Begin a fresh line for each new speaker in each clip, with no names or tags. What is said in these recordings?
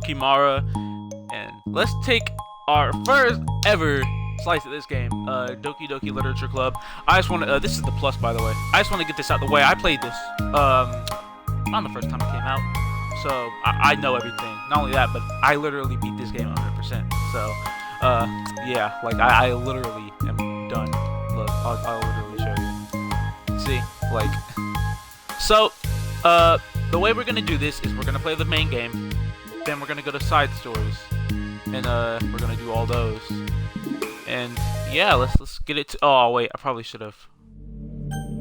Kimara, and let's take our first ever slice of this game, Doki Doki Literature Club. I just want to, this is the plus, by the way. I just want to get this out of the way. I played this, not the first time it came out, so I know everything. Not only that, but I literally beat this game 100%. So, yeah, like, I literally am done. Look, I'll literally show you. See, like, so, the way we're gonna do this is we're gonna play the main game, then we're gonna go to side stories, and, we're gonna do all those. And yeah, let's get it to, oh wait, I probably should have.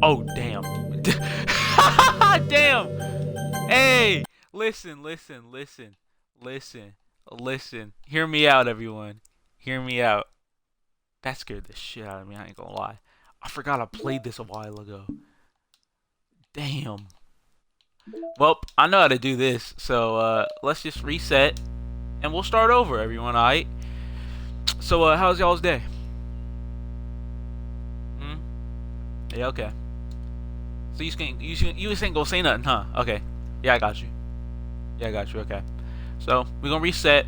Oh damn. Damn. Hey, listen. Hear me out, everyone. Hear me out. That scared the shit out of me, I ain't gonna lie. I forgot I played this a while ago. Damn. Well, I know how to do this, so let's just reset and we'll start over, everyone, alright? So, how's y'all's day? Yeah, okay. So you ain't gonna say nothing, huh? Okay. Yeah, I got you. Okay. So, we're gonna reset.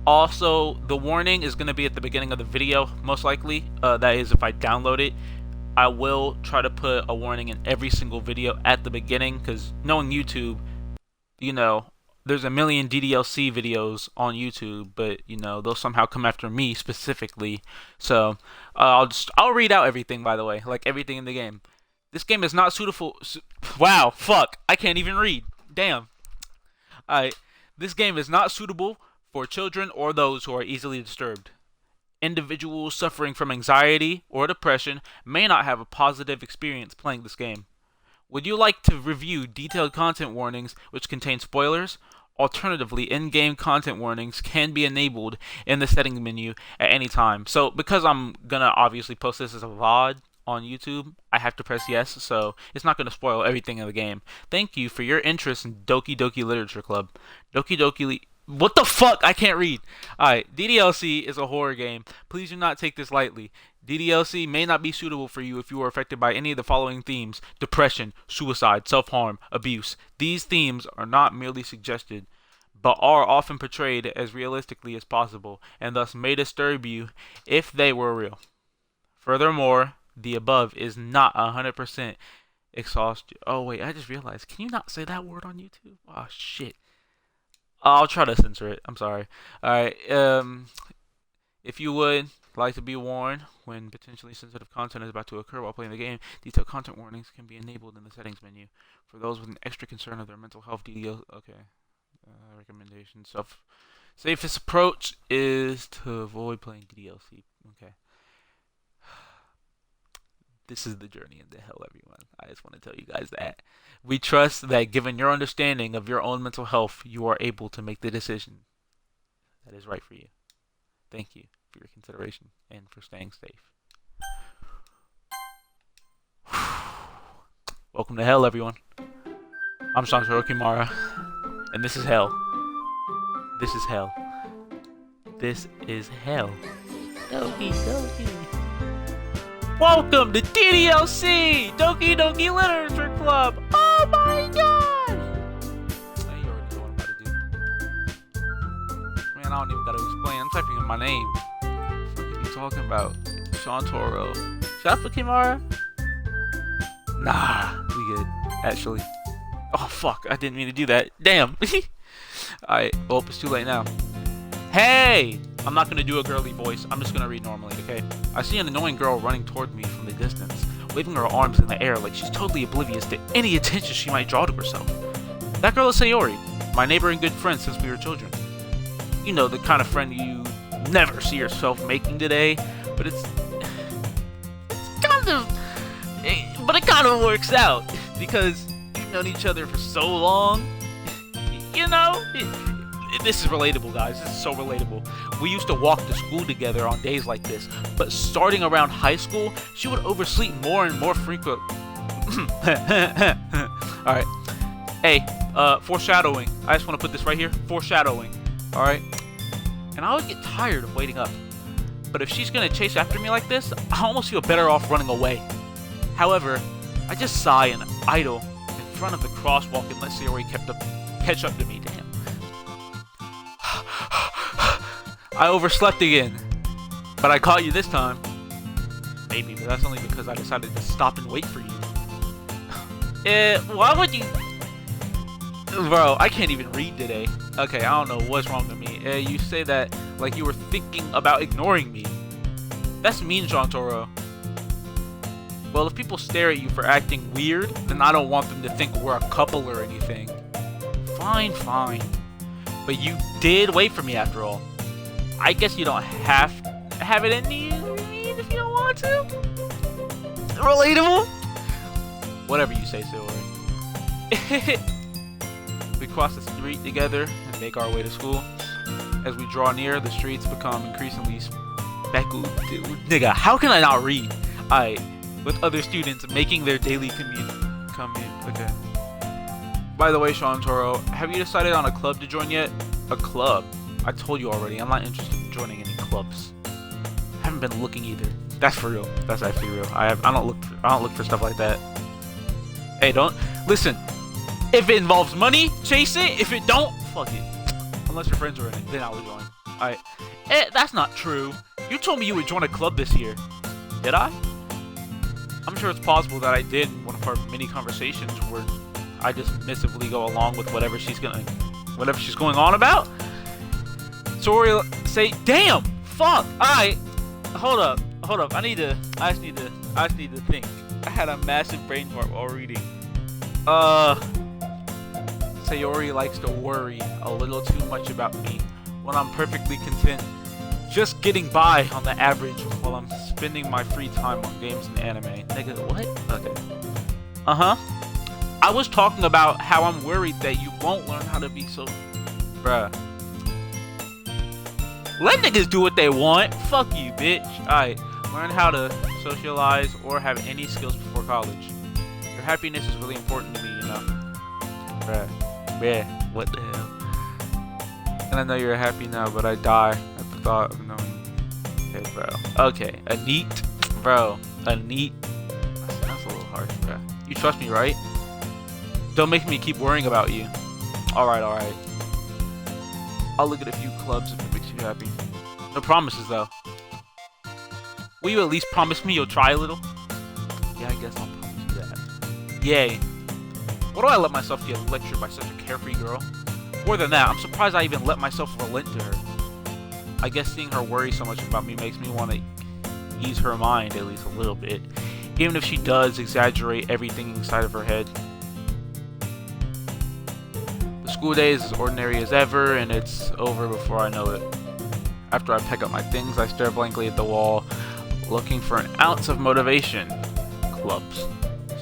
Also, the warning is gonna be at the beginning of the video, most likely. That is if I download it. I will try to put a warning in every single video at the beginning, because knowing YouTube, you know, there's a million DDLC videos on YouTube, but you know they'll somehow come after me specifically. So I'll read out everything, by the way, like everything in the game. This game is not suitable. Wow, fuck, I can't even read. Damn. Alright, this game is not suitable for children or those who are easily disturbed. Individuals suffering from anxiety or depression may not have a positive experience playing this game. Would you like to review detailed content warnings which contain spoilers? Alternatively, in-game content warnings can be enabled in the settings menu at any time. So, because I'm gonna obviously post this as a VOD on YouTube, I have to press yes, so it's not gonna spoil everything in the game. Thank you for your interest in Doki Doki Literature Club. Doki Doki What the fuck? I can't read. Alright, DDLC is a horror game. Please do not take this lightly. DDLC may not be suitable for you if you are affected by any of the following themes: depression, suicide, self-harm, abuse. These themes are not merely suggested, but are often portrayed as realistically as possible, and thus may disturb you if they were real. Furthermore, the above is not 100% exhaustive. Oh wait, I just realized. Can you not say that word on YouTube? Oh shit. I'll try to censor it. I'm sorry. Alright, if you would like to be warned when potentially sensitive content is about to occur while playing the game, detailed content warnings can be enabled in the settings menu. For those with an extra concern of their mental health, recommendations. Safest approach is to avoid playing DLC. Okay. This is the journey into hell, everyone. I just want to tell you guys that. We trust that given your understanding of your own mental health, you are able to make the decision that is right for you. Thank you for your consideration and for staying safe. Welcome to hell, everyone. I'm Santoro Kimara, and this is hell. This is hell. This is hell. Doki Doki. Welcome to DDLC! Doki Doki Literature Club! Oh my god! You already know what I'm about to do. Man, I don't even gotta explain. I'm typing in my name. What are you talking about? Shantoro. Should I put Kimara? Nah, we good. Actually. Oh fuck, I didn't mean to do that. Damn! Alright, well, it's too late now. Hey! I'm not going to do a girly voice. I'm just going to read normally, okay? I see an annoying girl running toward me from the distance, waving her arms in the air like she's totally oblivious to any attention she might draw to herself. That girl is Sayori, my neighbor and good friend since we were children. You know, the kind of friend you never see yourself making today, but it kind of works out, because you've known each other for so long. You know? This is relatable, guys. This is so relatable. We used to walk to school together on days like this, but starting around high school, she would oversleep more and more frequent. Alright. Hey, foreshadowing. I just want to put this right here. Foreshadowing. Alright? And I would get tired of waiting up. But if she's gonna chase after me like this, I almost feel better off running away. However, I just sigh and idle in front of the crosswalk and let Sayori catch up to me. Damn. I overslept again. But I caught you this time. Maybe, but that's only because I decided to stop and wait for you. Why would you... Bro, I can't even read today. Okay, I don't know what's wrong with me. You say that like you were thinking about ignoring me. That's mean, Shantoro. Well, if people stare at you for acting weird, then I don't want them to think we're a couple or anything. Fine, fine. But you did wait for me after all. I guess you don't have it in you if you don't want to. Relatable? Whatever you say, Sayori. We cross the street together and make our way to school. As we draw near, the streets become increasingly speckled. Nigga, how can I not read? With other students making their daily commute. Okay. By the way, Shantoro, have you decided on a club to join yet? A club? I told you already, I'm not interested in joining any clubs. I haven't been looking either. That's for real. That's actually real. I don't look for stuff like that. Hey, don't listen. If it involves money, chase it. If it don't, fuck it. Unless your friends are in it, then I will join. Alright. That's not true. You told me you would join a club this year. Did I? I'm sure it's possible that I did in one of our mini conversations where I just submissively go along with whatever she's going on about. Sorry, say, damn, fuck. Alright, hold up. I just need to think. I had a massive brain fart while reading. Sayori likes to worry a little too much about me when I'm perfectly content just getting by on the average while I'm spending my free time on games and anime. Nigga, what? Okay. I was talking about how I'm worried that you won't learn how to be so... Bruh. Let niggas do what they want. Fuck you, bitch. Alright. Learn how to socialize or have any skills before college. Your happiness is really important to me, you know? Bruh. Yeah, what the hell? And I know you're happy now, but I die at the thought of knowing. Okay, bro. Okay, a neat. Bro, a neat. That's a little harsh, bro. You trust me, right? Don't make me keep worrying about you. Alright. I'll look at a few clubs if it makes you happy. No promises, though. Will you at least promise me you'll try a little? Yeah, I guess I'll promise you that. Yay. Why do I let myself get lectured by such a carefree girl? More than that, I'm surprised I even let myself relent to her. I guess seeing her worry so much about me makes me want to ease her mind at least a little bit, even if she does exaggerate everything inside of her head. The school day is as ordinary as ever, and it's over before I know it. After I pack up my things, I stare blankly at the wall, looking for an ounce of motivation. Clubs.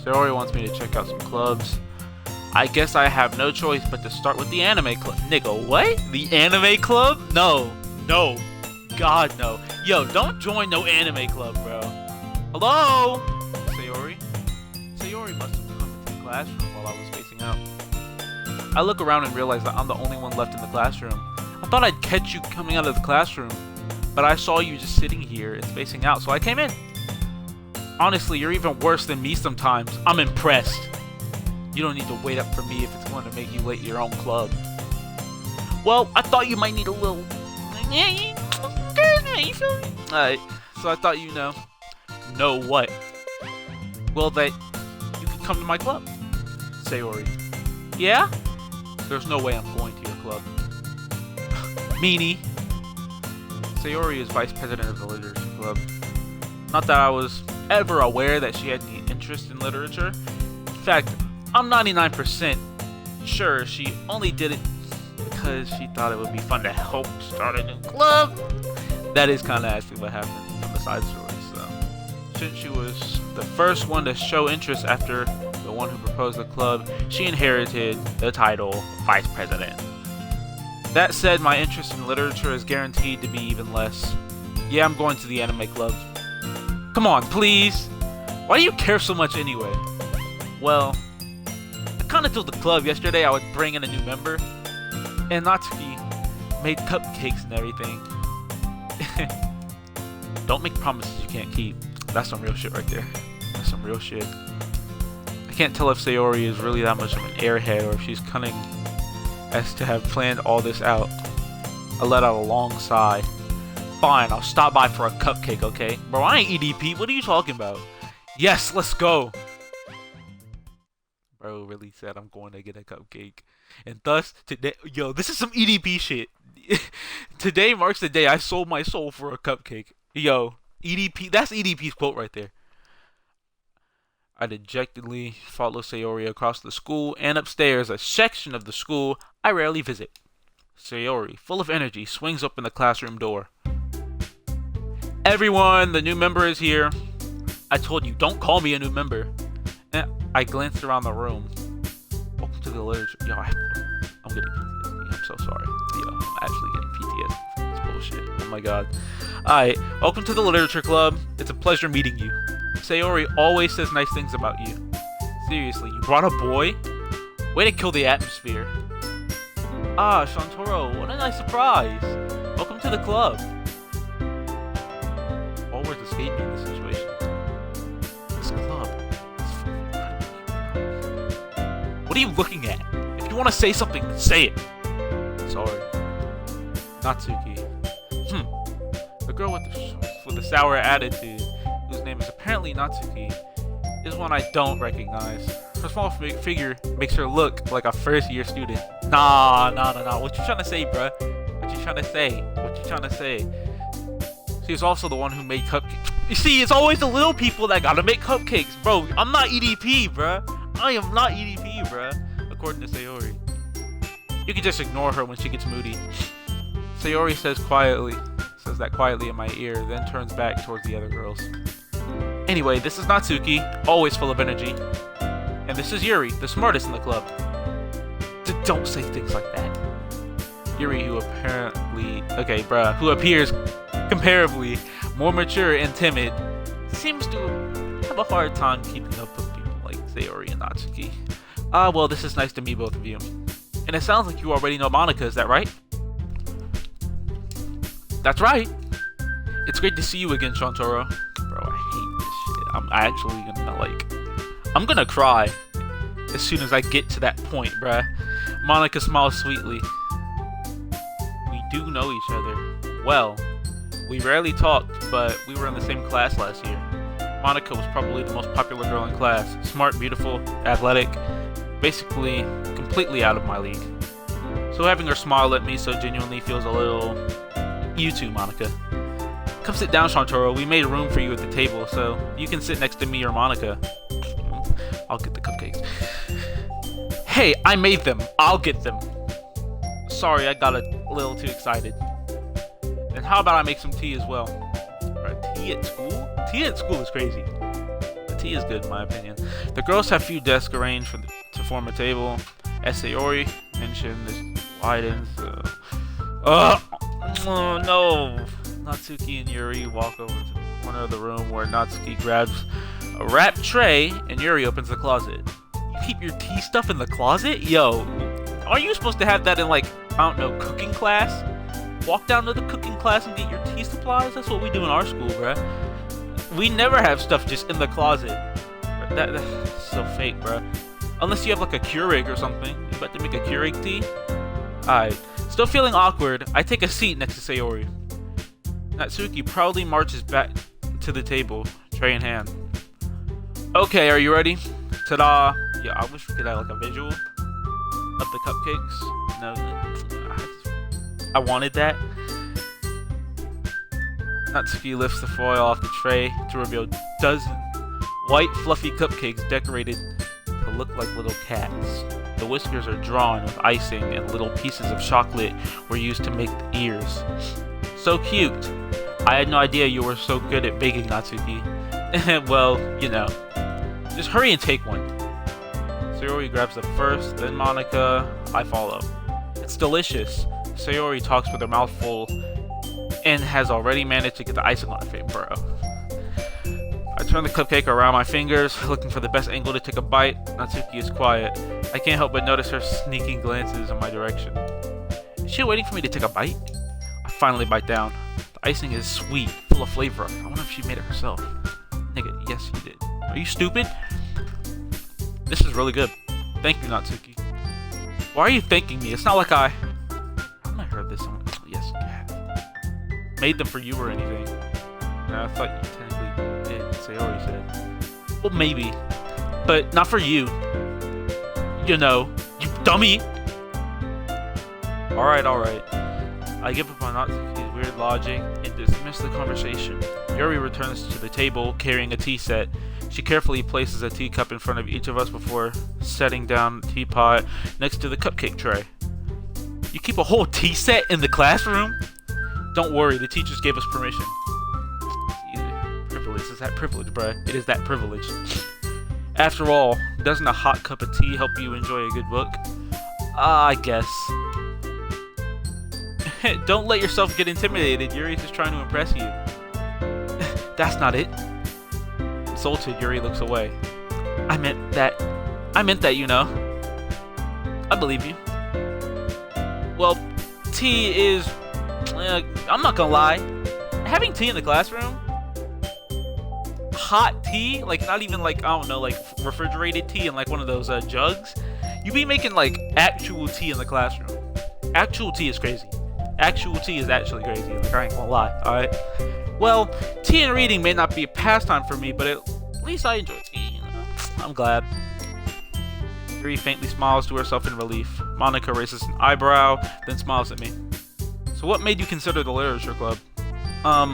Sayori wants me to check out some clubs. I guess I have no choice but to start with the anime club. Nigga, what? The anime club? No. God, no. Yo, don't join no anime club, bro. Hello? Sayori? Sayori must have come into the classroom while I was spacing out. I look around and realize that I'm the only one left in the classroom. I thought I'd catch you coming out of the classroom, but I saw you just sitting here and spacing out, so I came in. Honestly, you're even worse than me sometimes. I'm impressed. You don't need to wait up for me if it's going to make you late to your own club. Well, I thought you might need a little... You feel me? Alright, so I thought you know. Know what? Well, that you could come to my club. Sayori. Yeah? There's no way I'm going to your club. Meanie. Sayori is vice president of the literature club. Not that I was ever aware that she had any interest in literature. In fact, I'm 99% sure she only did it because she thought it would be fun to help start a new club. That is kind of actually what happened from the side story. So, since she was the first one to show interest after the one who proposed the club, she inherited the title vice president. That said, my interest in literature is guaranteed to be even less. Yeah, I'm going to the anime club. Come on, please. Why do you care so much anyway? Well, I kind of told the club yesterday I would bring in a new member, and Natsuki made cupcakes and everything. Don't make promises you can't keep. That's some real shit right there. That's some real shit. I can't tell if Sayori is really that much of an airhead or if she's cunning as to have planned all this out. I let out a long sigh. Fine, I'll stop by for a cupcake, okay? Bro, I ain't EDP. What are you talking about? Yes, let's go. Bro really said I'm going to get a cupcake. And thus, today... Yo, this is some EDP shit. Today marks the day I sold my soul for a cupcake. Yo, EDP... That's EDP's quote right there. I dejectedly follow Sayori across the school and upstairs, a section of the school I rarely visit. Sayori, full of energy, swings open the classroom door. Everyone, the new member is here. I told you, don't call me a new member. And I glanced around the room. Welcome to the literature. Yo, I'm getting PTSD. I'm so sorry. Yo, I'm actually getting PTSD from this bullshit. Oh my god. Alright, welcome to the literature club. It's a pleasure meeting you. Sayori always says nice things about you. Seriously, you brought a boy? Way to kill the atmosphere. Ah, Shantoro, what a nice surprise. Welcome to the club. All words escape me in this situation. This club is full of incredible. What are you looking at? If you want to say something, say it. Sorry. Natsuki. The girl with the sour attitude, whose name is apparently Natsuki, is one I don't recognize. Her small figure makes her look like a first-year student. Nah. What you trying to say, bruh? What you trying to say? She's also the one who made cupcakes. You see, it's always the little people that gotta make cupcakes. Bro, I'm not EDP, bruh. I am not EDP, bruh. According to Sayori. You can just ignore her when she gets moody. Sayori says that quietly in my ear, then turns back towards the other girls. Anyway, this is Natsuki, always full of energy. And this is Yuri, the smartest in the club. Don't say things like that. Yuri, who appears comparably more mature and timid, seems to have a hard time keeping up with people like Sayori and Natsuki. Well, this is nice to meet both of you. And it sounds like you already know Monica, is that right? That's right. It's great to see you again, Shantoro. Bro, I hate this shit. I'm gonna cry as soon as I get to that point, bruh. Monica smiles sweetly. We do know each other. Well, we rarely talked, but we were in the same class last year. Monica was probably the most popular girl in class. Smart, beautiful, athletic, basically completely out of my league. So having her smile at me so genuinely feels a little... You too, Monica. Come sit down, Shantoro. We made room for you at the table, so you can sit next to me or Monica. I'll get the cupcakes. Hey, I made them. I'll get them. Sorry, I got a little too excited. And how about I make some tea as well? Right, tea at school? Tea at school is crazy. The tea is good in my opinion. The girls have few desks arranged to form a table. As Sayori mentioned, this widens. Oh no! Natsuki and Yuri walk over to the corner of the room where Natsuki grabs a wrapped tray and Yuri opens the closet. You keep your tea stuff in the closet? Yo, aren't you supposed to have that in, like, I don't know, cooking class? Walk down to the cooking class and get your tea supplies? That's what we do in our school, bruh. We never have stuff just in the closet. That's so fake, bruh. Unless you have, like, a Keurig or something. You about to make a Keurig tea? Alright. Still feeling awkward, I take a seat next to Sayori. Natsuki proudly marches back to the table, tray in hand. Okay, are you ready? Ta-da! Yeah, I wish we could have like a visual of the cupcakes. No, I wanted that. Natsuki lifts the foil off the tray to reveal dozen white fluffy cupcakes decorated to look like little cats. The whiskers are drawn with icing and little pieces of chocolate were used to make the ears. So cute! I had no idea you were so good at baking, Natsuki. Well, you know. Just hurry and take one. Sayori grabs the first, then Monica. I follow. It's delicious. Sayori talks with her mouth full and has already managed to get the icing on her face, bro. I turn the cupcake around my fingers, looking for the best angle to take a bite. Natsuki is quiet. I can't help but notice her sneaking glances in my direction. Is she waiting for me to take a bite? I finally bite down. The icing is sweet, full of flavor. I wonder if she made it herself. Nigga, yes she did. Are you stupid? This is really good. Thank you, Natsuki. Why are you thanking me? It's not like I heard this on... Yes, you have. made them for you or anything. I thought you technically did. Sayori said. Well, maybe, but not for you. You know, you dummy. All right. I give up on not thinking weird logic and dismiss the conversation. Yuri returns to the table carrying a tea set. She carefully places a teacup in front of each of us before setting down the teapot next to the cupcake tray. You keep a whole tea set in the classroom? Don't worry, the teachers gave us permission. Privilege. Is that privilege, bruh? It is that privilege. After all, doesn't a hot cup of tea help you enjoy a good book? I guess. Don't let yourself get intimidated. Yuri's just trying to impress you. That's not it. Insulted, Yuri looks away. I meant that, you know. I believe you. Well, tea is... I'm not gonna lie. Having tea in the classroom... Hot tea? Like, not even like, I don't know, like refrigerated tea in like one of those jugs. You be making like actual tea in the classroom. Actual tea is crazy. Actual tea is actually crazy. Like, I ain't gonna lie, alright? Well, tea and reading may not be a pastime for me, but at least I enjoy tea, you know? I'm glad. Yuri faintly smiles to herself in relief. Monica raises an eyebrow, then smiles at me. So what made you consider the literature club? I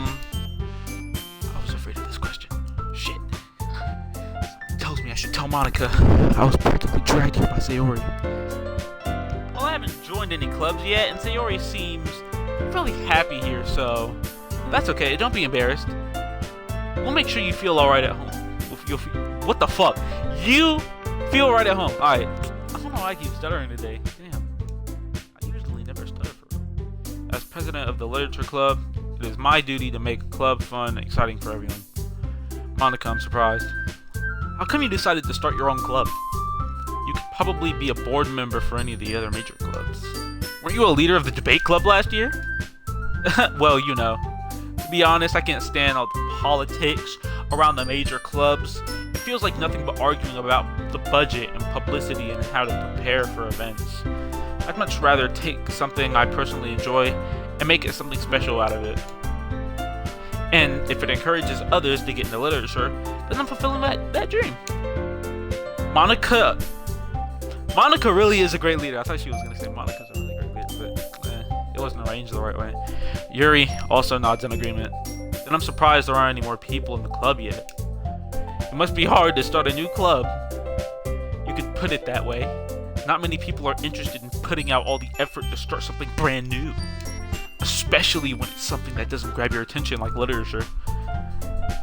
was afraid of this question. Shit. Something tells me I should tell Monica. I was practically dragged here by Sayori. Well, I haven't joined any clubs yet, and Sayori seems really happy here, so that's okay. Don't be embarrassed. We'll make sure you feel alright at home. What the fuck? You feel right at home. Alright. I don't know why I keep stuttering today. Damn. I usually never stutter for real. As president of the literature club, it is my duty to make club fun and exciting for everyone. Monica, I'm surprised. How come you decided to start your own club? You could probably be a board member for any of the other major clubs. Weren't you a leader of the debate club last year? Well, you know. To be honest, I can't stand all the politics around the major clubs. It feels like nothing but arguing about the budget and publicity and how to prepare for events. I'd much rather take something I personally enjoy and make it something special out of it. And if it encourages others to get into literature, then I'm fulfilling that dream. Monica really is a great leader. I thought she was going to say Monica's a really great leader, but it wasn't arranged the right way. Yuri also nods in agreement. Then I'm surprised there aren't any more people in the club yet. It must be hard to start a new club. You could put it that way. Not many people are interested in putting out all the effort to start something brand new. Especially when it's something that doesn't grab your attention like literature.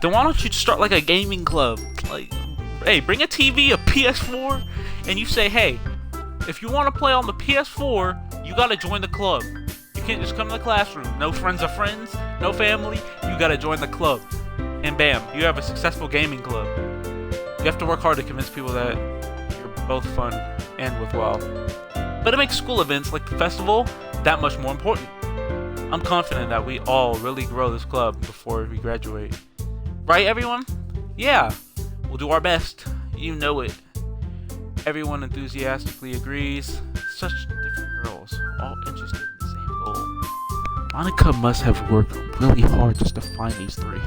Then why don't you just start like a gaming club? Like, hey, bring a TV, a PS4, and you say, hey, if you want to play on the PS4, you gotta join the club. You can't just come to the classroom. No friends of friends, no family, you gotta join the club. And bam, you have a successful gaming club. You have to work hard to convince people that you're both fun and worthwhile. But it makes school events like the festival that much more important. I'm confident that we all really grow this club before we graduate. Right, everyone? Yeah, we'll do our best. You know it. Everyone enthusiastically agrees. Such different girls, all interested in the same goal. Monica must have worked really hard just to find these three.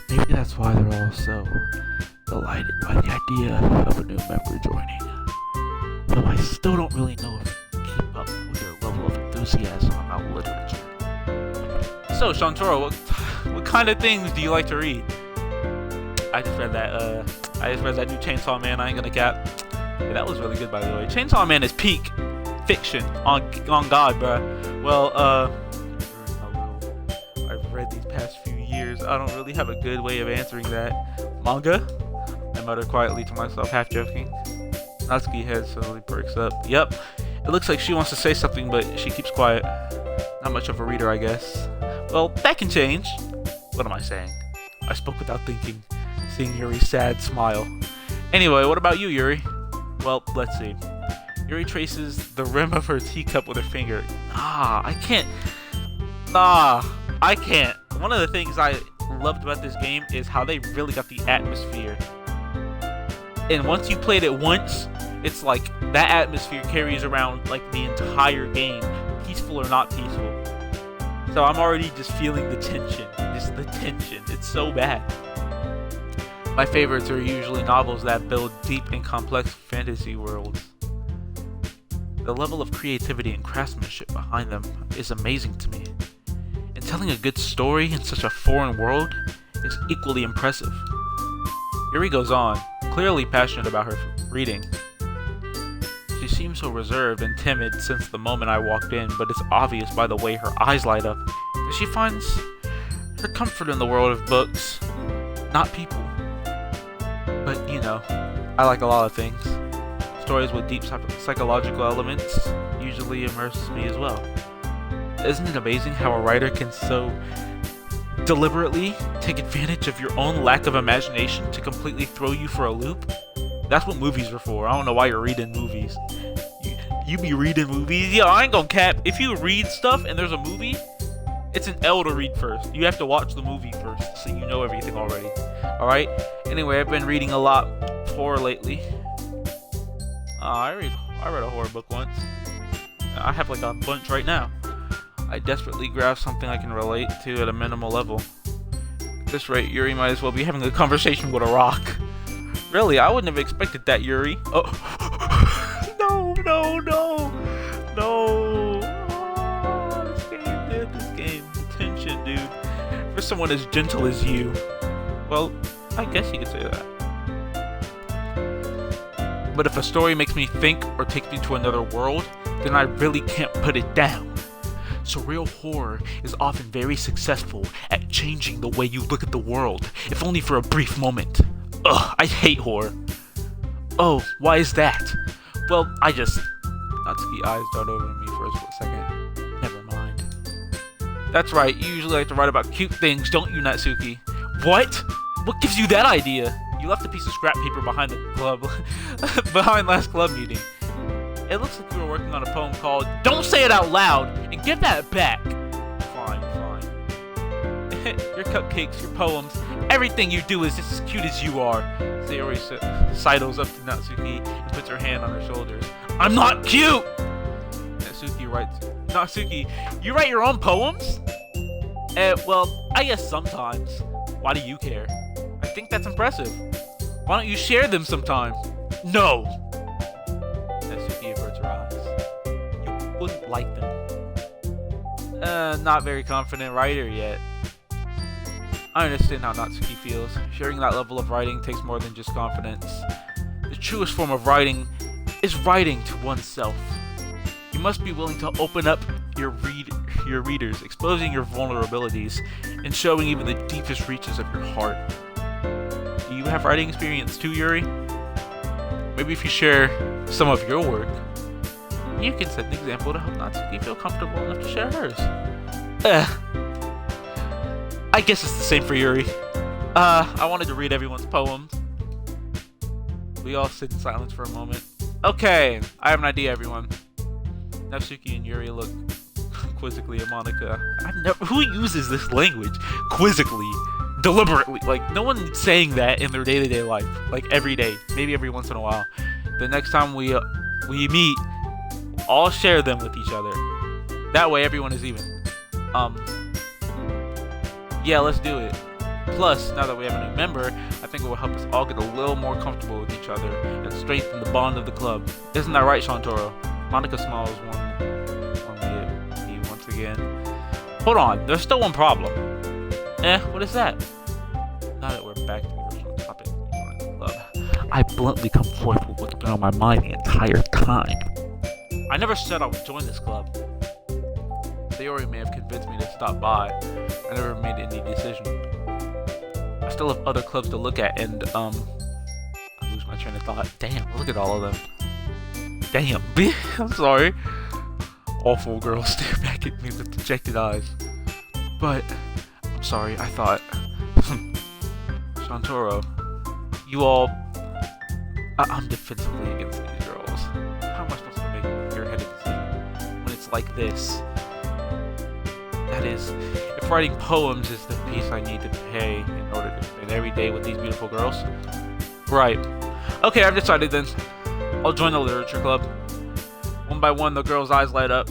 Maybe that's why they're all so delighted by the idea of a new member joining. Though I still don't really know if I can keep up with their level of enthusiasm about literature. So, Shantoro, what kind of things do you like to read? I just read that new Chainsaw Man. I ain't gonna cap. Yeah, that was really good, by the way. Chainsaw Man is peak fiction on God, bruh. Well, I've read these past few years. I don't really have a good way of answering that. Manga? I muttered quietly to myself, half joking. Natsuki's head suddenly perks up. Yep. It looks like she wants to say something, but she keeps quiet. Not much of a reader, I guess. Well, that can change. What am I saying? I spoke without thinking, seeing Yuri's sad smile. Anyway, what about you, Yuri? Well, let's see. Yuri traces the rim of her teacup with her finger. I can't. One of the things I loved about this game is how they really got the atmosphere. And once you played it once, it's like that atmosphere carries around like the entire game, peaceful or not peaceful. So I'm already just feeling the tension. Just the tension. It's so bad. My favorites are usually novels that build deep and complex fantasy worlds. The level of creativity and craftsmanship behind them is amazing to me. And telling a good story in such a foreign world is equally impressive. Yuri goes on, clearly passionate about her reading. She seems so reserved and timid since the moment I walked in, but it's obvious by the way her eyes light up that she finds her comfort in the world of books, not people. But, you know, I like a lot of things. Stories with deep psychological elements usually immerses me as well. Isn't it amazing how a writer can so deliberately take advantage of your own lack of imagination to completely throw you for a loop? That's what movies are for. I don't know why you're reading movies. You be reading movies? Yeah, I ain't gonna cap. If you read stuff and there's a movie, it's an L to read first. You have to watch the movie first so you know everything already. Alright? Anyway, I've been reading a lot of horror lately. I read a horror book once. I have like a bunch right now. I desperately grasp something I can relate to at a minimal level. At this rate, Yuri might as well be having a conversation with a rock. Really, I wouldn't have expected that, Yuri. Oh, no. Oh, this game, the tension, dude. For someone as gentle as you. Well, I guess you could say that. But if a story makes me think or takes me to another world, then I really can't put it down. Surreal horror is often very successful at changing the way you look at the world, if only for a brief moment. Ugh, I hate horror. Oh, why is that? Well, Natsuki eyes dart over to me for a split second. Never mind. That's right, you usually like to write about cute things, don't you, Natsuki? What? What gives you that idea? You left a piece of scrap paper behind the club, behind last club meeting. It looks like you were working on a poem called "Don't Say It Out Loud" and give that back. Fine. Your cupcakes, your poems, everything you do is just as cute as you are. Sayori sidles up to Natsuki and puts her hand on her shoulders. I'm not cute! Natsuki, you write your own poems? Well, I guess sometimes. Why do you care? I think that's impressive. Why don't you share them sometime? No! Natsuki averts her eyes. You wouldn't like them. Not very confident writer yet. I understand how Natsuki feels. Sharing that level of writing takes more than just confidence. The truest form of writing is writing to oneself. You must be willing to open up your readers, exposing your vulnerabilities, and showing even the deepest reaches of your heart. Do you have writing experience too, Yuri? Maybe if you share some of your work, you can set an example to help Natsuki feel comfortable enough to share hers. I guess it's the same for Yuri. I wanted to read everyone's poems. We all sit in silence for a moment. Okay, I have an idea, everyone. Natsuki and Yuri look quizzically at Monika. Who uses this language? Quizzically. Deliberately. Like, no one's saying that in their day-to-day life. Like, every day. Maybe every once in a while. The next time we meet, all share them with each other. That way, everyone is even. Yeah, let's do it. Plus, now that we have a new member, I think it will help us all get a little more comfortable with each other and strengthen the bond of the club. Isn't that right, Shantoro? Monika smiles warmly at me once again. Hold on, there's still one problem. What is that? Now that we're back to the original topic, the club, I bluntly come forth with what's been on my mind the entire time. I never said I would join this club. Sayori may have convinced me to stop by. I never made any decision. I still have other clubs to look at, and I lose my train of thought. Damn, look at all of them. Damn, I'm sorry. Awful girls stare back at me with dejected eyes. But I'm sorry, I thought. Shantoro, you all. I'm defensively against these girls. How am I supposed to make a clear-headed decision when it's like this? That is, if writing poems is the piece I need to pay in order to spend every day with these beautiful girls. Right. Okay, I've decided then. I'll join the literature club. One by one, the girl's eyes light up.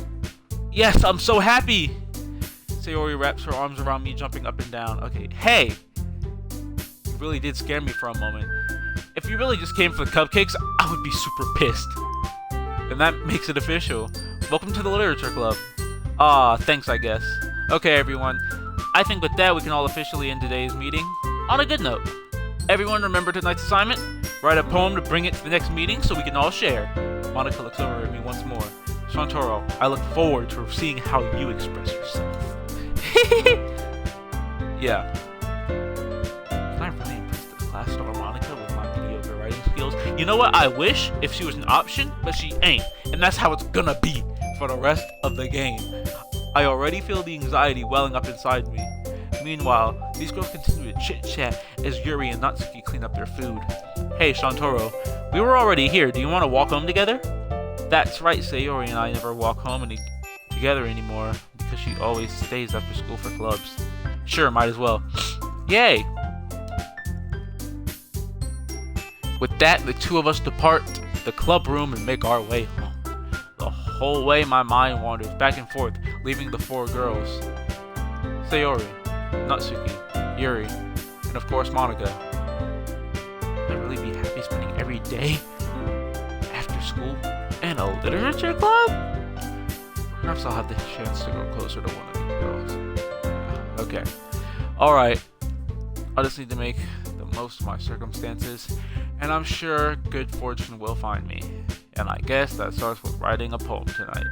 Yes, I'm so happy! Sayori wraps her arms around me, jumping up and down. Okay, hey! You really did scare me for a moment. If you really just came for the cupcakes, I would be super pissed. And that makes it official. Welcome to the Literature Club. Ah, thanks, I guess. Okay, everyone. I think with that, we can all officially end today's meeting on a good note. Everyone remember tonight's assignment? Write a poem to bring it to the next meeting so we can all share. Monica looks over at me once more. Shantaro, I look forward to seeing how you express yourself. Yeah. Can I really impress the class star Monica with my mediocre writing skills? You know what? I wish if she was an option, but she ain't. And that's how it's gonna be for the rest of the game. I already feel the anxiety welling up inside me. Meanwhile, these girls continue to chit-chat as Yuri and Natsuki clean up their food. Hey, Shantaro, we were already here. Do you want to walk home together? That's right, Sayori and I never walk home together anymore because she always stays after school for clubs. Sure, might as well. Yay! With that, the two of us depart the club room and make our way home. The whole way my mind wanders back and forth, leaving the four girls. Sayori, Natsuki, Yuri, and of course Monica. I'd really be happy spending every day after school in a literature club? Perhaps I'll have the chance to grow closer to one of these girls. Okay. Alright. I just need to make the most of my circumstances, and I'm sure good fortune will find me. And I guess that starts with writing a poem tonight.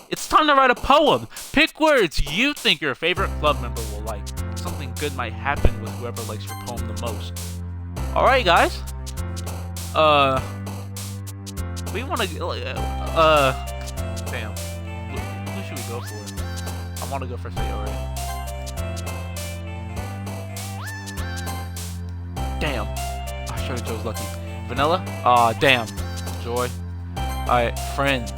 It's time to write a poem! Pick words you think your favorite club member will like. Something good might happen with whoever likes your poem the most. Alright, guys. We wanna, damn. Who should we go for? I wanna go for Sayori. Damn. I should've chose Lucky. Vanilla? Aw, damn. Joy. Alright, friends.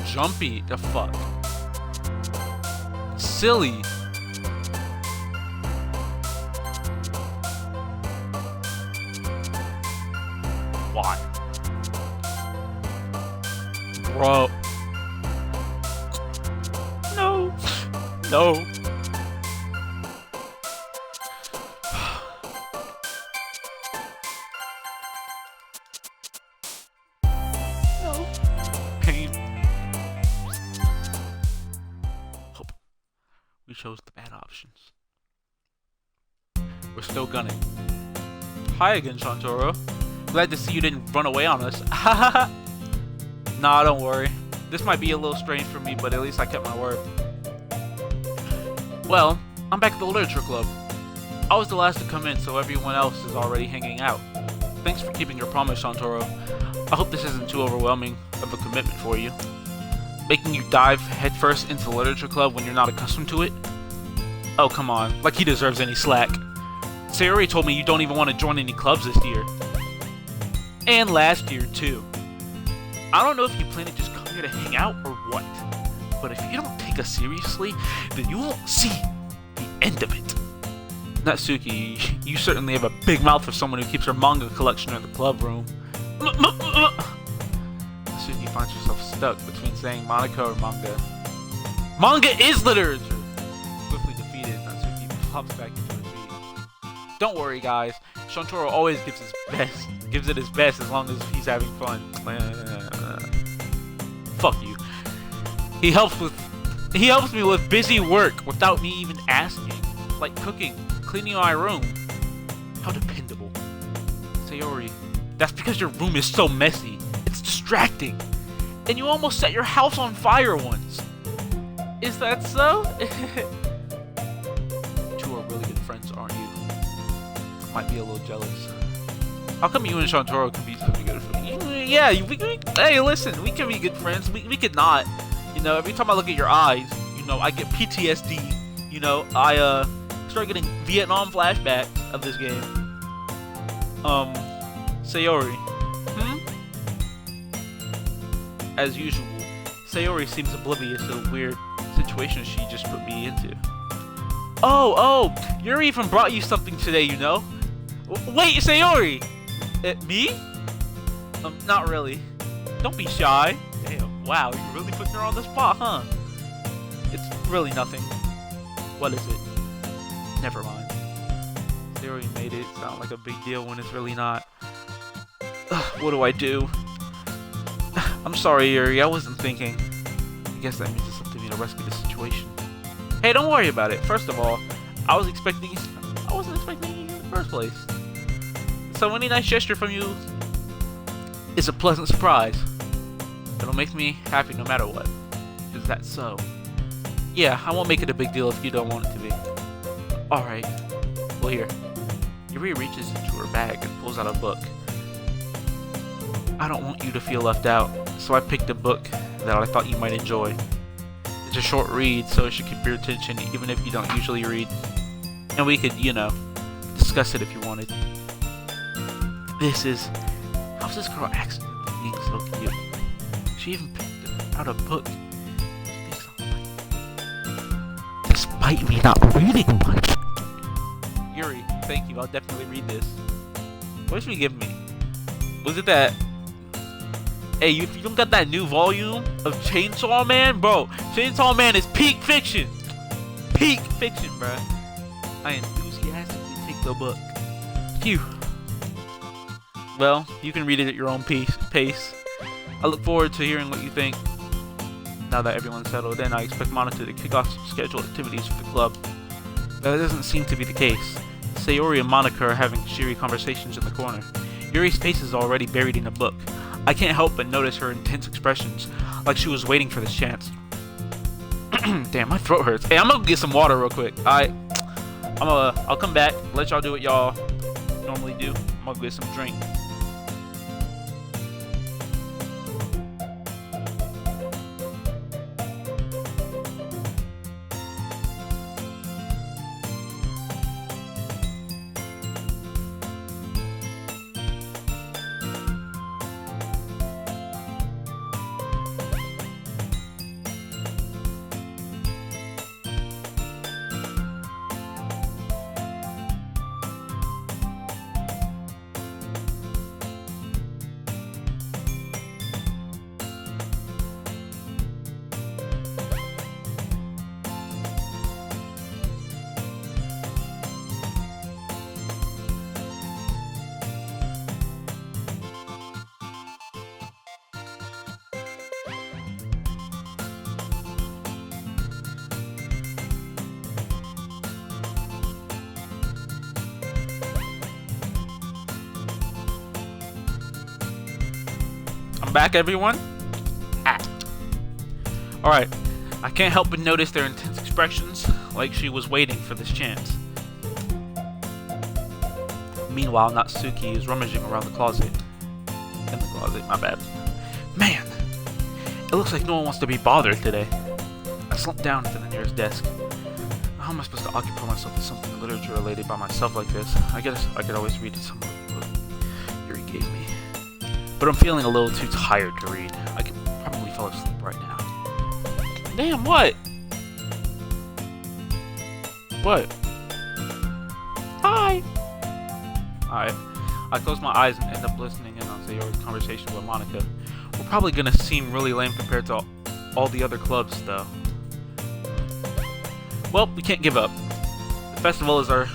Jumpy. The fuck? Silly. Why? Bro. No. No. No. Pain. Hope. We chose the bad options. We're still gunning. Hi again, Shantaro. Glad to see you didn't run away on us. Nah, don't worry. This might be a little strange for me, but at least I kept my word. Well, I'm back at the Literature Club. I was the last to come in, so everyone else is already hanging out. Thanks for keeping your promise, Shantaro. I hope this isn't too overwhelming of a commitment for you. Making you dive headfirst into the Literature Club when you're not accustomed to it? Oh, come on. Like he deserves any slack. Sayori told me you don't even want to join any clubs this year. And last year, too. I don't know if you plan to just come here to hang out or what, but if you don't take us seriously, then you won't see the end of it. Natsuki, you certainly have a big mouth for someone who keeps her manga collection in the club room. Natsuki finds herself stuck between saying Monica or manga. Manga is literature! Swiftly defeated, Natsuki pops back into her seat. Don't worry, guys. Shantaro always gives his best. Gives it his best as long as he's having fun. Fuck you. He helps me with busy work without me even asking. Like cooking, cleaning my room. How dependable. Sayori, that's because your room is so messy. It's distracting. And you almost set your house on fire once. Is that so? You two are really good friends, aren't you? Might be a little jealous. How come you and Shantaro can be good friends? Yeah, hey, listen, we can be good friends. We could not. You know, every time I look at your eyes, you know, I get PTSD. You know, I start getting Vietnam flashbacks of this game. Sayori. As usual, Sayori seems oblivious to the weird situation she just put me into. Oh, Yuri even brought you something today, you know? Wait, Sayori! Me? Not really. Don't be shy. Damn, wow, you really putting her on the spot, huh? It's really nothing. What is it? Never mind. Theory made it sound like a big deal when it's really not. What do I do? I'm sorry, Yuri, I wasn't thinking. I guess that means it's up to me to rescue the situation. Hey, don't worry about it. First of all, I wasn't expecting you in the first place. So any nice gesture from you is a pleasant surprise. It'll make me happy no matter what. Is that so? Yeah, I won't make it a big deal if you don't want it to be. Alright. Well, here. Yuri reaches into her bag and pulls out a book. I don't want you to feel left out, so I picked a book that I thought you might enjoy. It's a short read, so it should keep your attention even if you don't usually read. And we could, you know, discuss it if you wanted. This is... How's this girl accidentally being so cute? She even picked out a book. She thinks I'll like it. Despite me not reading much. Yuri, thank you. I'll definitely read this. What should you give me? Was it that... Hey, if you don't got that new volume of Chainsaw Man, bro, Chainsaw Man is peak fiction. Peak fiction, bro. I enthusiastically take the book. Phew. Well, you can read it at your own pace. I look forward to hearing what you think. Now that everyone's settled in, I expect Monica to kick off some scheduled activities for the club. That doesn't seem to be the case. Sayori and Monica are having cheery conversations in the corner. Yuri's face is already buried in a book. I can't help but notice her intense expressions, like she was waiting for this chance. Damn, my throat hurts. Hey, I'm gonna get some water real quick. I'll come back, let y'all do what y'all normally do. I'm gonna get some drink. I'm back, everyone. Alright, I can't help but notice their intense expressions, like she was waiting for this chance. Meanwhile, Natsuki is rummaging around the closet. In the closet, my bad. Man, it looks like no one wants to be bothered today. I slumped down to the nearest desk. How am I supposed to occupy myself with something literature related by myself like this? I guess I could always read some of the book Yuri gave me. But I'm feeling a little too tired to read. I could probably fall asleep right now. Damn, what? What? Hi! Alright. I close my eyes and end up listening in on Sayori's conversation with Monica. We're probably gonna seem really lame compared to all the other clubs, though. Well, we can't give up. The festival is our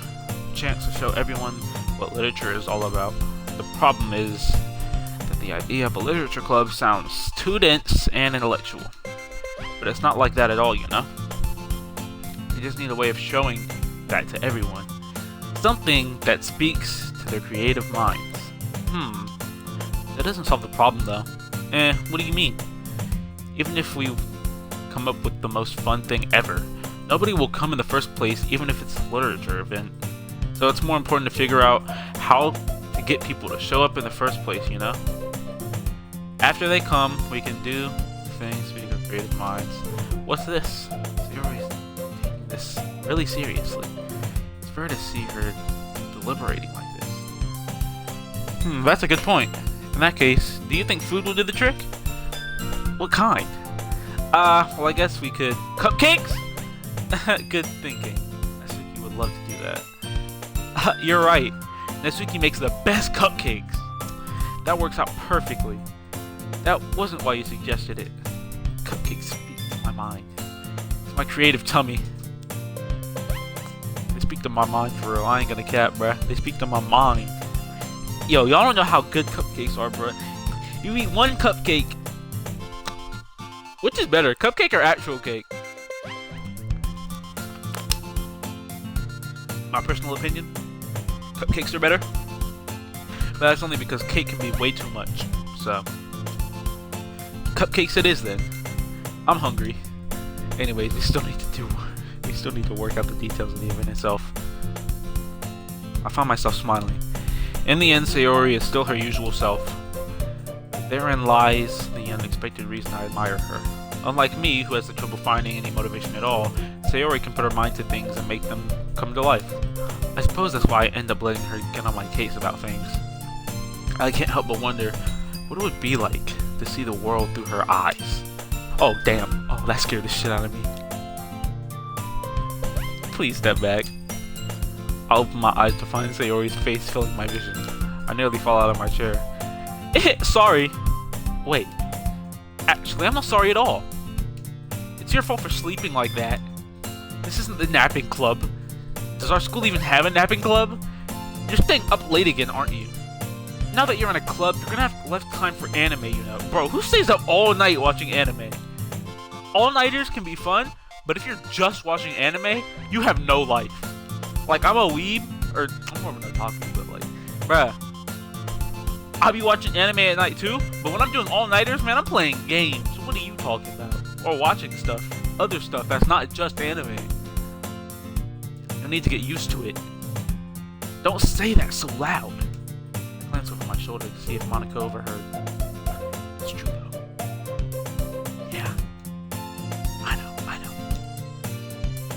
chance to show everyone what literature is all about. The problem is that the idea of a literature club sounds too dense and intellectual. But it's not like that at all, you know? You just need a way of showing that to everyone. Something that speaks to their creative minds. That doesn't solve the problem, though. What do you mean? Even if we come up with the most fun thing ever, nobody will come in the first place, even if it's a literature event. So it's more important to figure out how to get people to show up in the first place, you know? After they come, we can do things for your creative minds. What's this? Sayori's taking this really seriously. It's fair to see her deliberating like this. That's a good point. In that case, do you think food will do the trick? What kind? Well, I guess we could... Cupcakes? Good thinking. Natsuki would love to do that. You're right. Natsuki makes the best cupcakes. That works out perfectly. That wasn't why you suggested it. Cupcakes speak to my mind. It's my creative tummy. They speak to my mind for real. I ain't gonna cap, bruh. They speak to my mind. Yo, y'all don't know how good cupcakes are, bruh. You eat one cupcake. Which is better, cupcake or actual cake? My personal opinion, cupcakes are better. But that's only because cake can be way too much. So, cupcakes it is then. I'm hungry. Anyways, we still need to work out the details of the event itself. I found myself smiling. In the end, Sayori is still her usual self. Therein lies the unexpected reason I admire her. Unlike me, who has the trouble finding any motivation at all, Sayori can put her mind to things and make them come to life. I suppose that's why I end up letting her get on my case about things. I can't help but wonder what it would be like to see the world through her eyes. Oh, damn. Oh, that scared the shit out of me. Please step back. I open my eyes to find Sayori's face filling my vision. I nearly fall out of my chair. Sorry. Wait. Actually, I'm not sorry at all. It's your fault for sleeping like that. This isn't the napping club. Does our school even have a napping club? You're staying up late again, aren't you? Now that you're in a club, you're gonna have less time for anime, you know. Bro, who stays up all night watching anime? All-nighters can be fun, but if you're just watching anime, you have no life. Like, I'm a weeb, or I'm more of an otaku, but like, bruh. I'll be watching anime at night too, but when I'm doing all-nighters, man, I'm playing games. What are you talking about? Or watching stuff, other stuff that's not just anime. You'll need to get used to it. Don't say that so loud. I glance over my shoulder to see if Monica overheard. It's true though. Yeah. I know.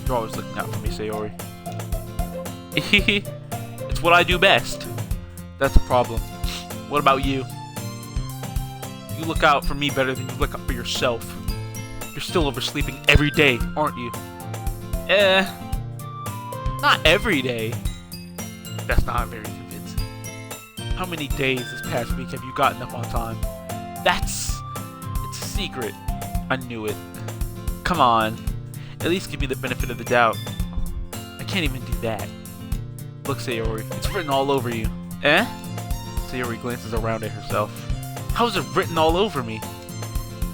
You're always looking out for me, Sayori. It's what I do best. That's a problem. What about you? You look out for me better than you look out for yourself. You're still oversleeping every day, aren't you? Not every day. That's not very convincing. How many days this past week have you gotten up on time? It's a secret. I knew it. Come on. At least give me the benefit of the doubt. I can't even do that. Look, Sayori, it's written all over you. Sayori glances around at herself. How is it written all over me?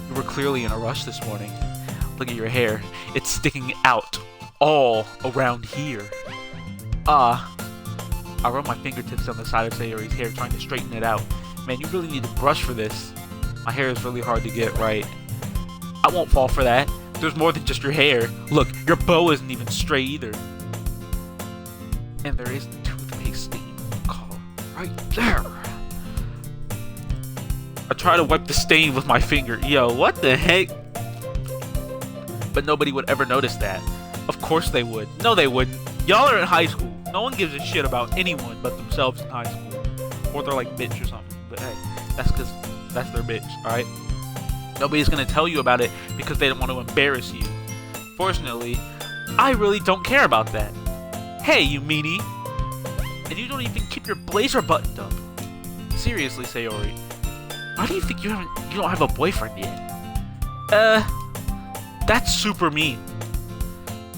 You were clearly in a rush this morning. Look at your hair. It's sticking out all around here. I rub my fingertips on the side of Sayori's hair trying to straighten it out. Man, you really need to brush for this. My hair is really hard to get right. I won't fall for that. There's more than just your hair. Look, your bow isn't even straight either. And there is the toothpaste stain color right there. I try to wipe the stain with my finger. Yo, what the heck? But nobody would ever notice that. Of course they would. No, they wouldn't. Y'all are in high school. No one gives a shit about anyone but themselves in high school. Or they're like bitch or something. But hey, that's because that's their bitch, alright? Nobody's gonna tell you about it because they don't want to embarrass you. Fortunately, I really don't care about that. Hey, you meanie! And you don't even keep your blazer buttoned up. Seriously, Sayori. Why do you think you don't have a boyfriend yet? That's super mean.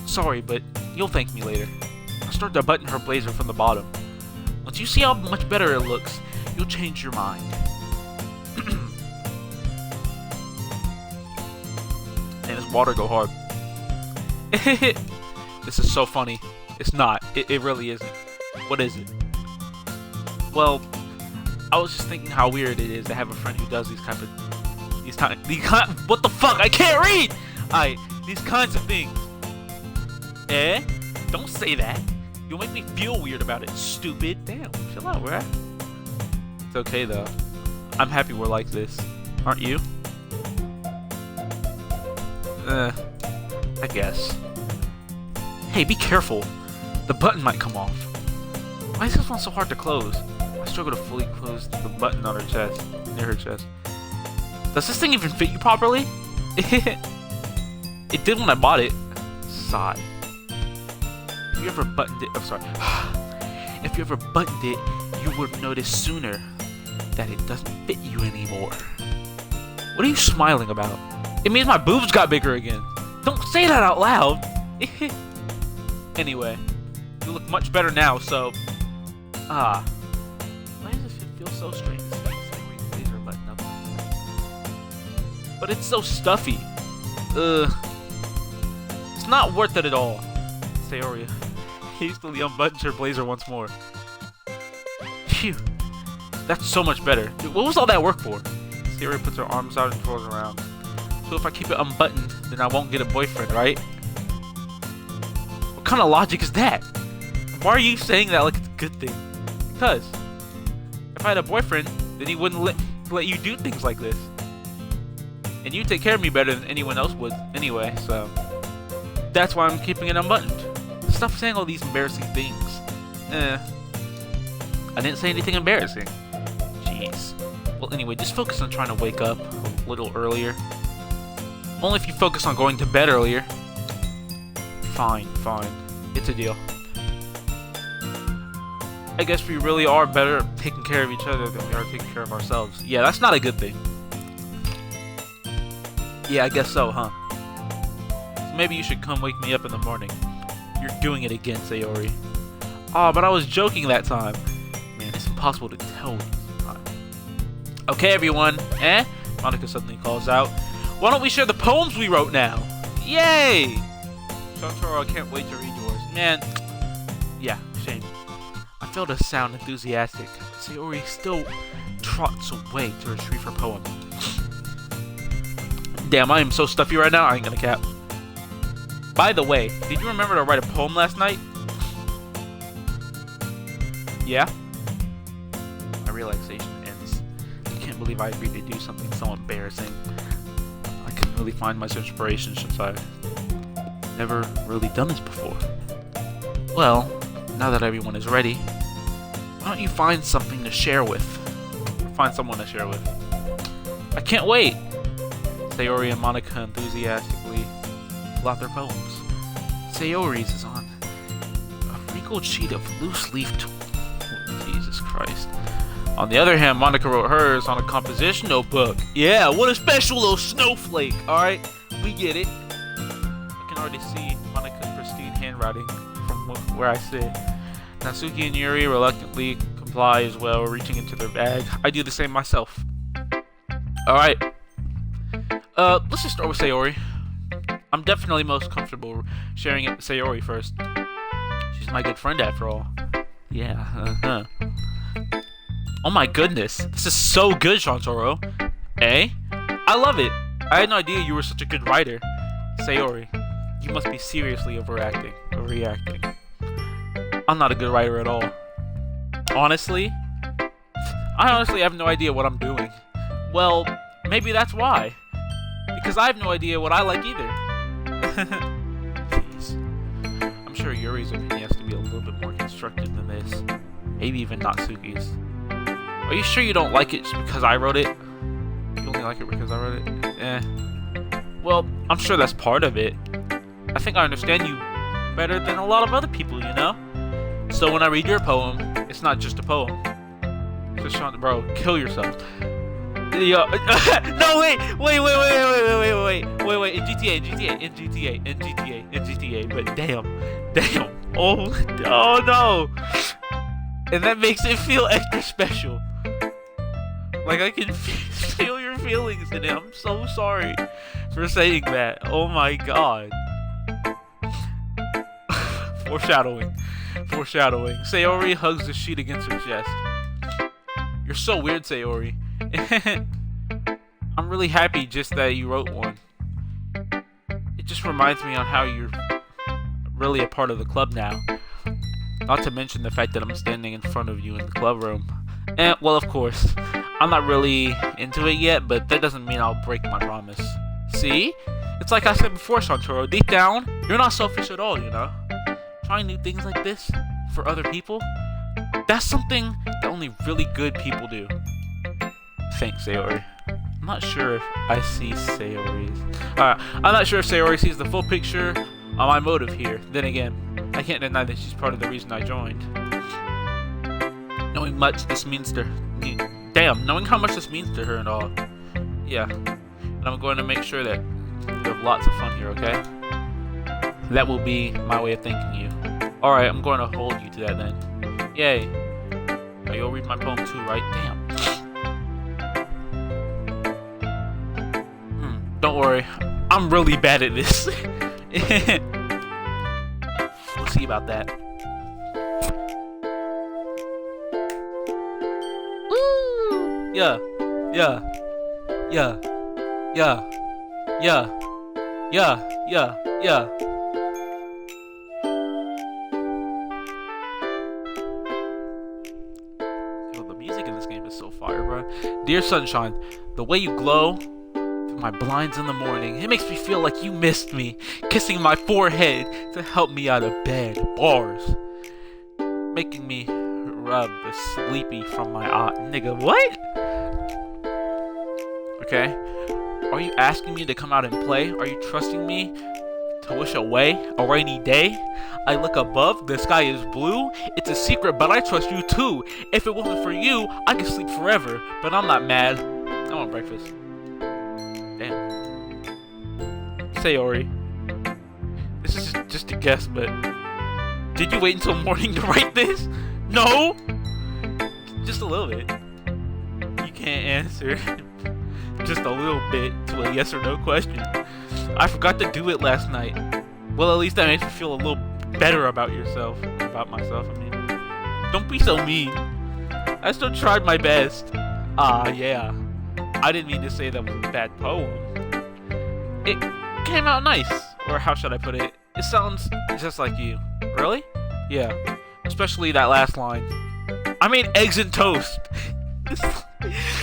Sorry, but you'll thank me later. I start to button her blazer from the bottom. Once you see how much better it looks, you'll change your mind. And this water go hard. This is so funny. It's not. It really isn't. What is it? Well, I was just thinking how weird it is to have a friend who does these what the fuck? I can't read! These kinds of things. Don't say that. You'll make me feel weird about it, stupid. Damn, chill out, bruh. It's okay, though. I'm happy we're like this. Aren't you? I guess. Hey, be careful. The button might come off. Why is this one so hard to close? I struggle to fully close the button on her chest, near her chest. Does this thing even fit you properly? It did when I bought it. Sigh. If you ever buttoned it, If you ever buttoned it, you would notice sooner. that it doesn't fit you anymore. What are you smiling about? It means my boobs got bigger again. Don't say that out loud. Anyway, you look much better now, so... Why does it feel so strange to see Sayori's blazer button up? But it's so stuffy. It's not worth it at all. Sayori hastily unbuttons her blazer once more. Phew. That's so much better. Dude, what was all that work for? Sayori puts her arms out and twirls around. So if I keep it unbuttoned, then I won't get a boyfriend, right? What kind of logic is that? Why are you saying that like it's a good thing? Because if I had a boyfriend, then he wouldn't let you do things like this. And you take care of me better than anyone else would anyway, so that's why I'm keeping it unbuttoned. Stop saying all these embarrassing things. I didn't say anything embarrassing. Jeez. Well, anyway, just focus on trying to wake up a little earlier. Only if you focus on going to bed earlier. Fine. It's a deal. I guess we really are better at taking care of each other than we are taking care of ourselves. Yeah, that's not a good thing. Yeah, I guess so, huh? So maybe you should come wake me up in the morning. You're doing it again, Sayori. Aw, but I was joking that time. Man, it's impossible to tell this time. Okay, everyone. Monica suddenly calls out. Why don't we share the poems we wrote now? Yay! Shantaro, I can't wait to read yours. Man, yeah, shame. I fail to sound enthusiastic. Sayori still trots away to retrieve her poem. Damn, I am so stuffy right now, I ain't gonna cap. By the way, did you remember to write a poem last night? Yeah? My relaxation ends. I can't believe I agreed to do something so embarrassing. I couldn't really find much inspiration since I've never really done this before. Well, now that everyone is ready, why don't you find something to share with? Or find someone to share with. I can't wait! Sayori and Monica enthusiastically pull out their poems. Sayori's is on a wrinkled sheet of loose leaf. Jesus Christ. On the other hand, Monica wrote hers on a composition notebook. Yeah, what a special little snowflake, alright? We get it. I can already see Monica's pristine handwriting from where I sit. Natsuki and Yuri reluctantly comply as well, reaching into their bag. I do the same myself. Alright. Let's just start with Sayori. I'm definitely most comfortable sharing it with Sayori first. She's my good friend after all. Yeah, Oh my goodness, this is so good, Shantaro. I love it. I had no idea you were such a good writer. Sayori, you must be seriously overreacting. I'm not a good writer at all. Honestly, I honestly have no idea what I'm doing. Well, maybe that's why. Because I have no idea what I like either. Jeez. I'm sure Yuri's opinion has to be a little bit more constructive than this. Maybe even Natsuki's. Are you sure you don't like it just because I wrote it? You only like it because I wrote it? Well, I'm sure that's part of it. I think I understand you better than a lot of other people, you know? So when I read your poem, it's not just a poem. Just bro, kill yourself. Yo, no, wait, in GTA, but damn, oh no, and that makes it feel extra special. Like I can feel your feelings in it. I'm so sorry for saying that. Oh my god. Foreshadowing. Sayori hugs the sheet against her chest. You're so weird, Sayori. I'm really happy just that you wrote one. It just reminds me on how you're really a part of the club now. Not to mention the fact that I'm standing in front of you in the club room. Well, of course, I'm not really into it yet, but that doesn't mean I'll break my promise. See? It's like I said before, Shantaro. Deep down, you're not selfish at all, you know? Trying new things like this for other people, that's something that only really good people do. Thanks, Sayori. I'm not sure if I see Sayori's. I'm not sure if Sayori sees the full picture on my motive here. Then again, I can't deny that she's part of the reason I joined. Knowing much, this means damn, damn, knowing how much this means to her and all. Yeah. And I'm going to make sure that you have lots of fun here, okay? That will be my way of thanking you. Alright, I'm going to hold you to that then. Yay. Oh, you'll read my poem too, right? Damn. Don't worry. I'm really bad at this. We'll see about that. Woo! Yeah. Yeah. Yeah. Yeah. Yeah. Yeah. Yeah. Yeah. The music in this game is so fire, bro. Dear Sunshine, the way you glow through my blinds in the morning, it makes me feel like you missed me, kissing my forehead to help me out of bed. Bars. Making me rub the sleepy from my eye. Nigga, what? Okay. Are you asking me to come out and play? Are you trusting me to wish away a rainy day? I look above, the sky is blue. It's a secret, but I trust you too. If it wasn't for you, I could sleep forever. But I'm not mad. I want breakfast. Damn. Sayori. This is just a guess, but did you wait until morning to write this? No? Just a little bit. You can't answer. Just a little bit to a yes or no question. I forgot to do it last night. Well, at least that makes me feel a little better about yourself. About myself, I mean. Don't be so mean. I still tried my best. Ah, yeah. I didn't mean to say that was a bad poem. It came out nice. Or how should I put it? It sounds just like you. Really? Yeah. Especially that last line. I made eggs and toast.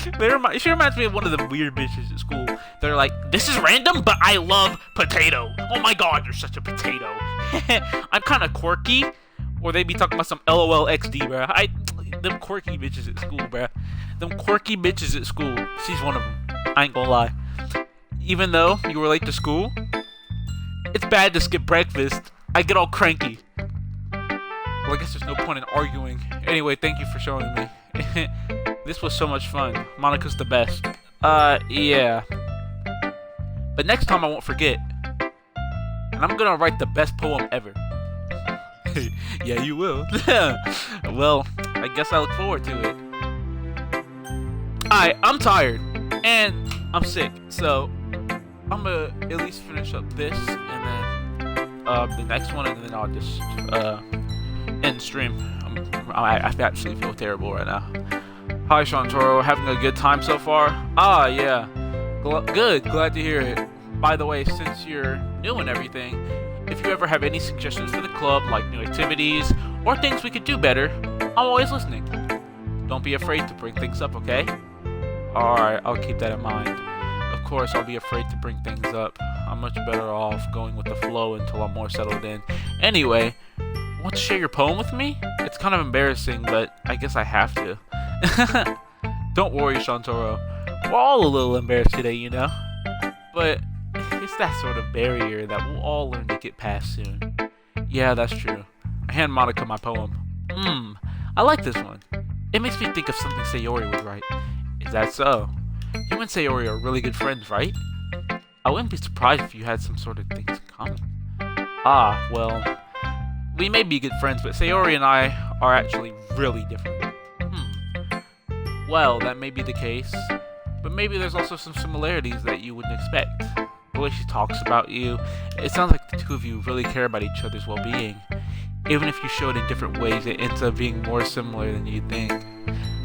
She reminds me of one of the weird bitches at school. They're like, this is random, but I love potato. Oh my god, you're such a potato. I'm kind of quirky. Or they be talking about some LOL XD, bruh. Them quirky bitches at school, bruh. Them quirky bitches at school. She's one of them. I ain't gonna lie. Even though you were late to school, it's bad to skip breakfast. I get all cranky. Well, I guess there's no point in arguing. Anyway, thank you for showing me. This was so much fun. Monica's the best. Yeah. But next time I won't forget. And I'm gonna write the best poem ever. Yeah, you will. Well, I guess I look forward to it. I'm tired. And I'm sick. So, I'm gonna at least finish up this. And then, the next one. And then I'll just, end stream. I actually feel terrible right now. Hi, Shantoro. Having a good time so far? Ah, yeah. Good. Glad to hear it. By the way, since you're new and everything, if you ever have any suggestions for the club, like new activities, or things we could do better, I'm always listening. Don't be afraid to bring things up, okay? Alright, I'll keep that in mind. Of course, I'll be afraid to bring things up. I'm much better off going with the flow until I'm more settled in. Anyway, want to share your poem with me? It's kind of embarrassing, but I guess I have to. Don't worry, Shantoro. We're all a little embarrassed today, you know? But it's that sort of barrier that we'll all learn to get past soon. Yeah, that's true. I hand Monica my poem. I like this one. It makes me think of something Sayori would write. Is that so? You and Sayori are really good friends, right? I wouldn't be surprised if you had some sort of things in common. Ah, well, we may be good friends, but Sayori and I are actually really different. Well, that may be the case, but maybe there's also some similarities that you wouldn't expect. The way she talks about you, it sounds like the two of you really care about each other's well-being. Even if you show it in different ways, it ends up being more similar than you think.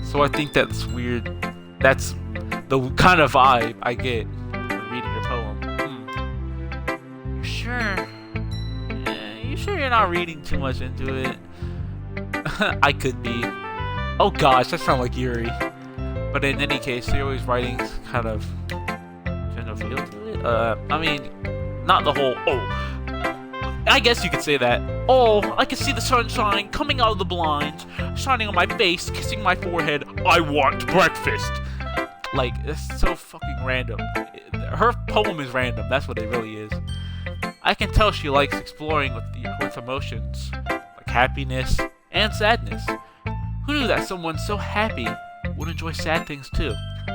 So I think that's weird. That's the kind of vibe I get when reading your poem. You sure? You sure you're not reading too much into it? I could be. Oh gosh, that sounds like Yuri. But in any case, Sayori's writing's kind of general feel to it. I mean, not the whole, I guess you could say that. Oh, I can see the sunshine coming out of the blinds, shining on my face, kissing my forehead. I want breakfast. Like, it's so fucking random. Her poem is random. That's what it really is. I can tell she likes exploring with emotions, like happiness and sadness. Who knew that someone so happy would enjoy sad things too.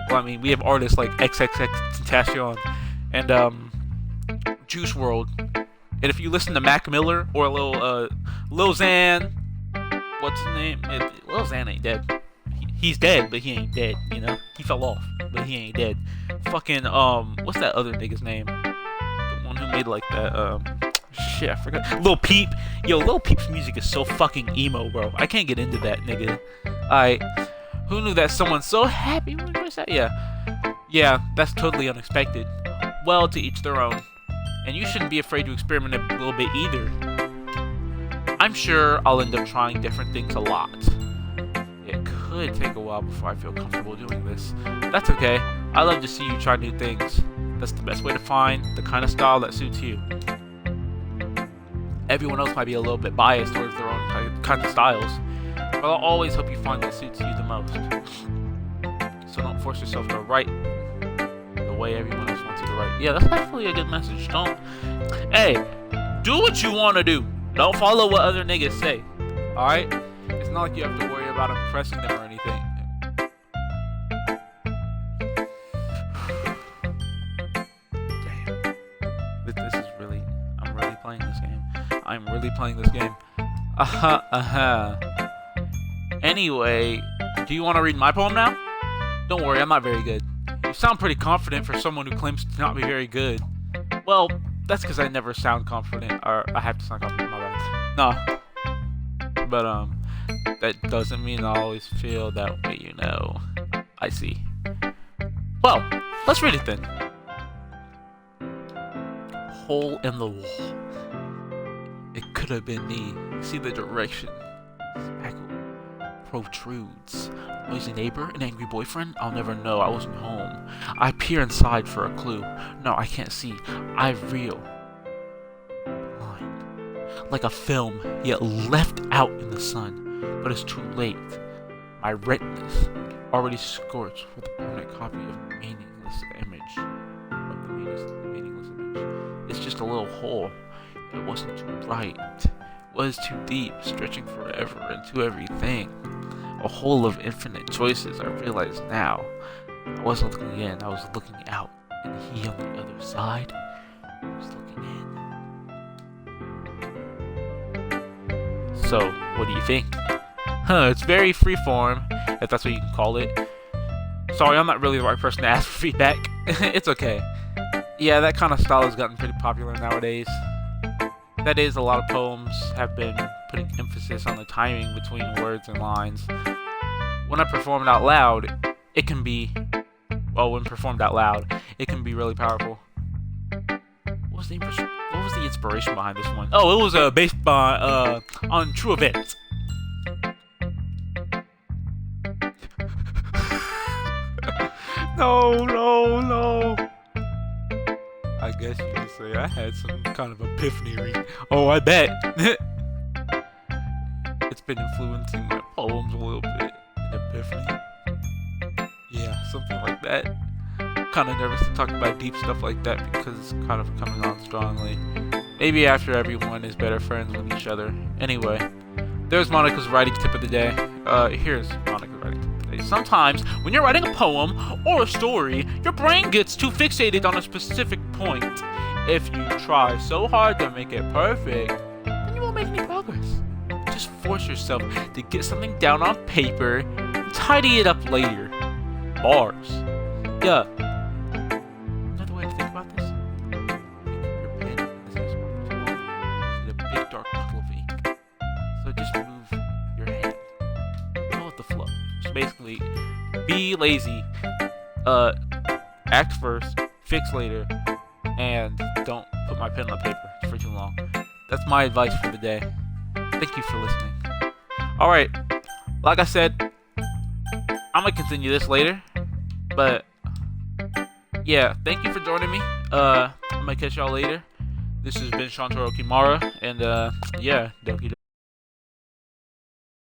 Well, I mean, we have artists like XXX Tentacion and Juice World. And if you listen to Mac Miller or Lil Xan, what's his name? Lil Xan ain't dead. He's dead, but he ain't dead. You know, he fell off, but he ain't dead. Fucking what's that other nigga's name? The one who made like that shit, I forgot. Lil Peep. Yo, Lil Peep's music is so fucking emo, bro. I can't get into that, nigga. Who knew that someone so happy would voice that? Yeah, that's totally unexpected. Well, to each their own. And you shouldn't be afraid to experiment a little bit either. I'm sure I'll end up trying different things a lot. It could take a while before I feel comfortable doing this. That's okay. I love to see you try new things. That's the best way to find the kind of style that suits you. Everyone else might be a little bit biased towards their own kinds of styles, but I'll always help you find what suits you the most. So don't force yourself to write the way everyone else wants you to write. Yeah, that's definitely a good message. Hey, do what you want to do. Don't follow what other niggas say. Alright? It's not like you have to worry about impressing them or anything. Damn. This is really... I'm really playing this game. I'm really playing this game. Anyway, do you want to read my poem now? Don't worry, I'm not very good. You sound pretty confident for someone who claims to not be very good. Well, that's because I never sound confident, or I have to sound confident, my bad. No. But, that doesn't mean I always feel that way, you know. I see. Well, let's read it then. Hole in the wall. It could have been me. See the direction. Spackle protrudes. Noisy neighbor? An angry boyfriend? I'll never know. I wasn't home. I peer inside for a clue. No, I can't see. I reel. Blind. Like a film, yet left out in the sun. But it's too late. My retinas already scorched with a permanent copy of meaningless image. It's just a little hole. It wasn't too bright. It was too deep, stretching forever into everything. A hole of infinite choices, I realize now. I wasn't looking in, I was looking out. And he on the other side was looking in. So, what do you think? It's very freeform, if that's what you can call it. Sorry, I'm not really the right person to ask for feedback. It's okay. Yeah, that kind of style has gotten pretty popular nowadays. That is, a lot of poems have been putting emphasis on the timing between words and lines. When I perform it out loud, it can be... Well, when performed out loud, it can be really powerful. What was the inspiration behind this one? Oh, it was based on true events. No. I guess you could say I had some kind of epiphany. Oh, I bet. It's been influencing my poems a little bit. An epiphany. Yeah, something like that. Kind of nervous to talk about deep stuff like that because it's kind of coming on strongly. Maybe after everyone is better friends with each other. Anyway, there's Monica's writing tip of the day. Here's Monica's writing tip of the day. Sometimes, when you're writing a poem or a story, your brain gets too fixated on a specific point. If you try so hard to make it perfect, then you won't make any progress. Just force yourself to get something down on paper and tidy it up later. Bars. Yeah. Another way to think about this? Your pen is as a big dark puddle of ink. So just move your hand. Go with the flow. So basically, be lazy. Act first, fix later, and don't put my pen on the paper for too long. That's my advice for the day. Thank you for listening. Alright, like I said, I'm gonna continue this later, but yeah, thank you for joining me. I'm gonna catch y'all later. This has been Shantaro Kimara, and yeah, Doki.